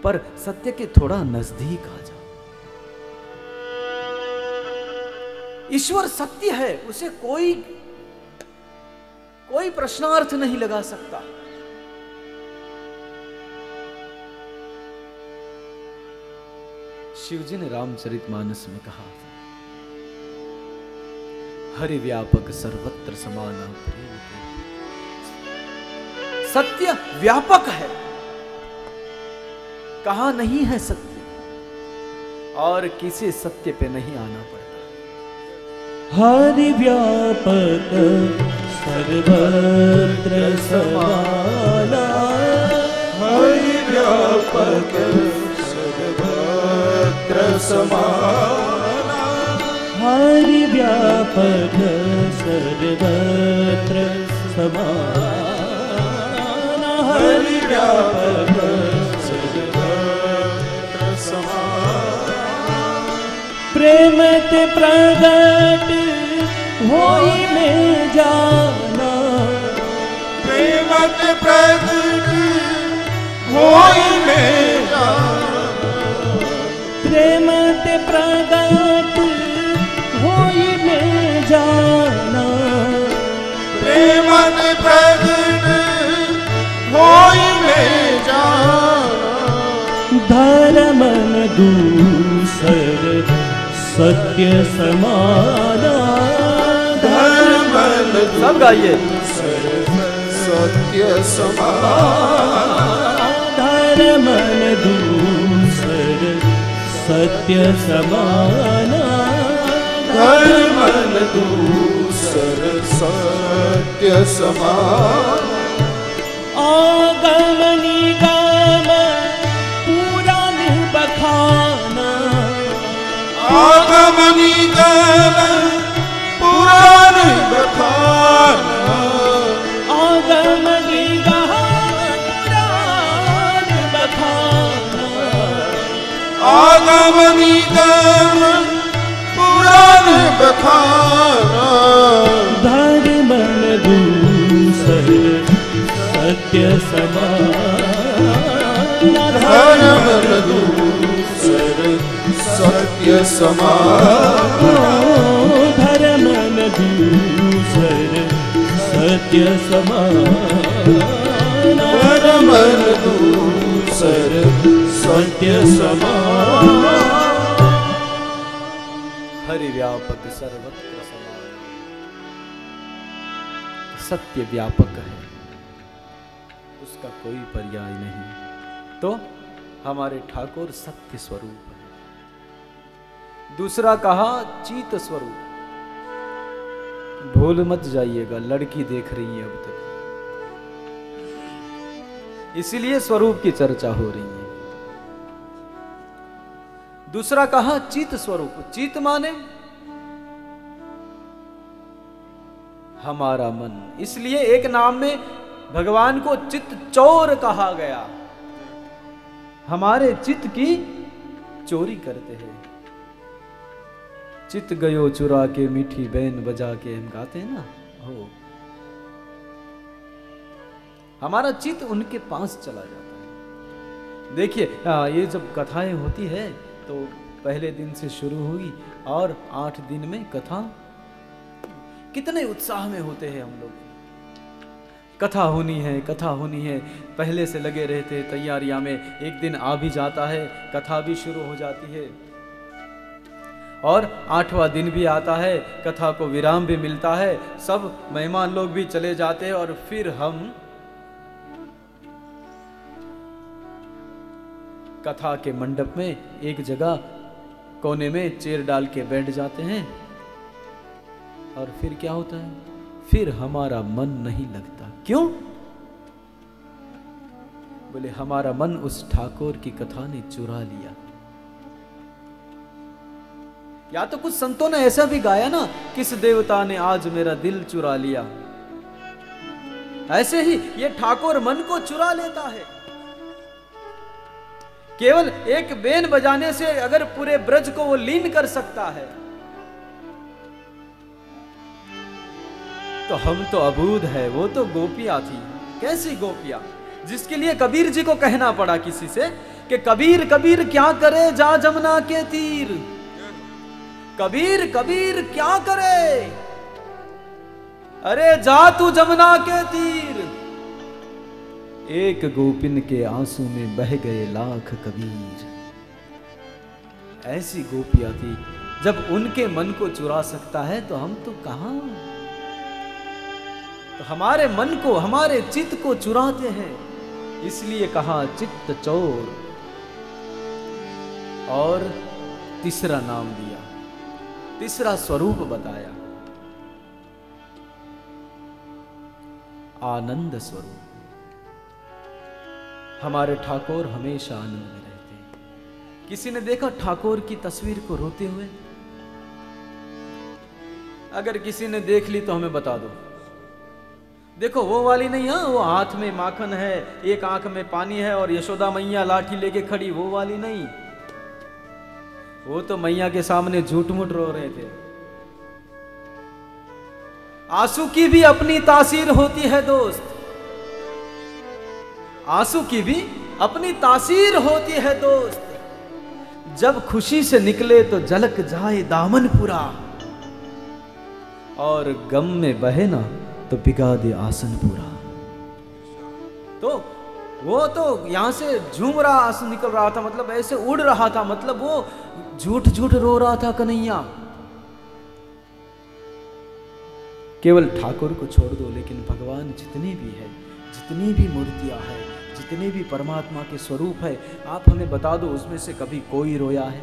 पर सत्य के थोड़ा नजदीक आ जाओ। ईश्वर सत्य है, उसे कोई प्रश्नार्थ नहीं लगा सकता। शिव जी ने रामचरितमानस में कहा, हरि व्यापक सर्वत्र समाना प्रेम। सत्य व्यापक है, कहां नहीं है सत्य, और किसी सत्य पे नहीं आना पड़ता। हरि व्यापक सर्वत्र समाना, हरि व्यापक सर्वत्र समाना, हरि व्यापक सर्वत्र समाना, हरि व्यापक सर्वत्र समाना। प्रेम ते प्रगट होई में जाना, प्रेम ते प्रगट होई में जाना, प्रेम ते प्रगट होई में जाना, प्रेम ते प्रगट होई में जाना। धर्मन दूसर सत्य समाना, धर्मन सब गाइए। सत्य समाना, धर्मन दूसर सत्य समाना, धर्मन दूसर सत्य समाना। आगम निगम पुराण बखाना, आगम निगम पुराण बखाना, आगम निगम पुराण बखाना, आगम निगम पुराण बखाना। धर्मन दूसर सत्य समाना, धर्मन दूसर सत्य समाना, धर्मन दूसर सत्य समाना, धर्मन दूसर सत्य समाना। हरि व्यापक सर्वत्र समाना। सत्य व्यापक है, उसका कोई पर्याय नहीं। तो हमारे ठाकुर सत्य स्वरूप है। दूसरा कहा चीत स्वरूप। भूल मत जाइएगा, लड़की देख रही है अब तक, इसीलिए स्वरूप की चर्चा हो रही है। दूसरा कहा चित स्वरूप। चित माने हमारा मन, इसलिए एक नाम में भगवान को चित चोर कहा गया। हमारे चित्त की चोरी करते हैं। चित गयो चुरा के मीठी बैन बजा के, हम गाते हैं ना, हो हमारा चित्त उनके पास चला जाता है। देखिए ये जब कथाएं होती है तो पहले दिन से शुरू हुई और 8 दिन में कथा, कितने उत्साह में होते हैं हम लोग। कथा होनी है, कथा होनी है, पहले से लगे रहते हैं तैयारियां में। एक दिन आ भी जाता है, कथा भी शुरू हो जाती है, और 8वां दिन भी आता है, कथा को विराम भी मिलता है, सब मेहमान लोग भी चले जाते हैं, और फिर हम कथा के मंडप में एक जगह कोने में चेयर डाल के बैठ जाते हैं। और फिर क्या होता है? फिर हमारा मन नहीं लगता। क्यों? बोले हमारा मन उस ठाकुर की कथा ने चुरा लिया। या तो कुछ संतों ने ऐसा भी गाया ना, किस देवता ने आज मेरा दिल चुरा लिया। ऐसे ही ये ठाकुर मन को चुरा लेता है। केवल एक बेन बजाने से अगर पूरे ब्रज को वो लीन कर सकता है, तो हम तो अबूझ है। वो तो गोपियां थी। कैसी गोपियां? जिसके लिए कबीर जी को कहना पड़ा किसी से कि कबीर कबीर क्या करे जा जमुना के तीर, कबीर कबीर क्या करे, अरे जा तू जमुना के तीर। एक गोपिन के आंसू में बह गए लाख कबीर। ऐसी गोपियां थी, जब उनके मन को चुरा सकता है तो हम तो कहां। तो हमारे मन को, हमारे चित्त को चुराते हैं, इसलिए कहा चित्त चोर। और तीसरा नाम दिया, तीसरा स्वरूप बताया, आनंद स्वरूप। हमारे ठाकुर हमेशा आनंद में रहते हैं। किसी ने देखा ठाकुर की तस्वीर को रोते हुए? अगर किसी ने देख ली तो हमें बता दो। देखो वो वाली नहीं, हाँ वो हाथ में माखन है, एक आंख में पानी है और यशोदा मैया लाठी लेके खड़ी, वो वाली नहीं। वो तो मैया के सामने झूठ मूठ रो रहे थे। आंसू की भी अपनी तासीर होती है दोस्त, आंसू की भी अपनी तासीर होती है दोस्त। जब खुशी से निकले तो झलक जाए दामन पूरा, और गम में बहे ना तो पिघा दे आसन पूरा। तो वो तो यहां से झूम रहा, आंसू निकल रहा था, मतलब ऐसे उड़ रहा था, मतलब वो झूठ झूठ रो रहा था कन्हैया। केवल ठाकुर को छोड़ दो, लेकिन भगवान जितने भी है, जितनी भी मूर्तियां हैं, जितने भी परमात्मा के स्वरूप है, आप हमें बता दो उसमें से कभी कोई रोया है?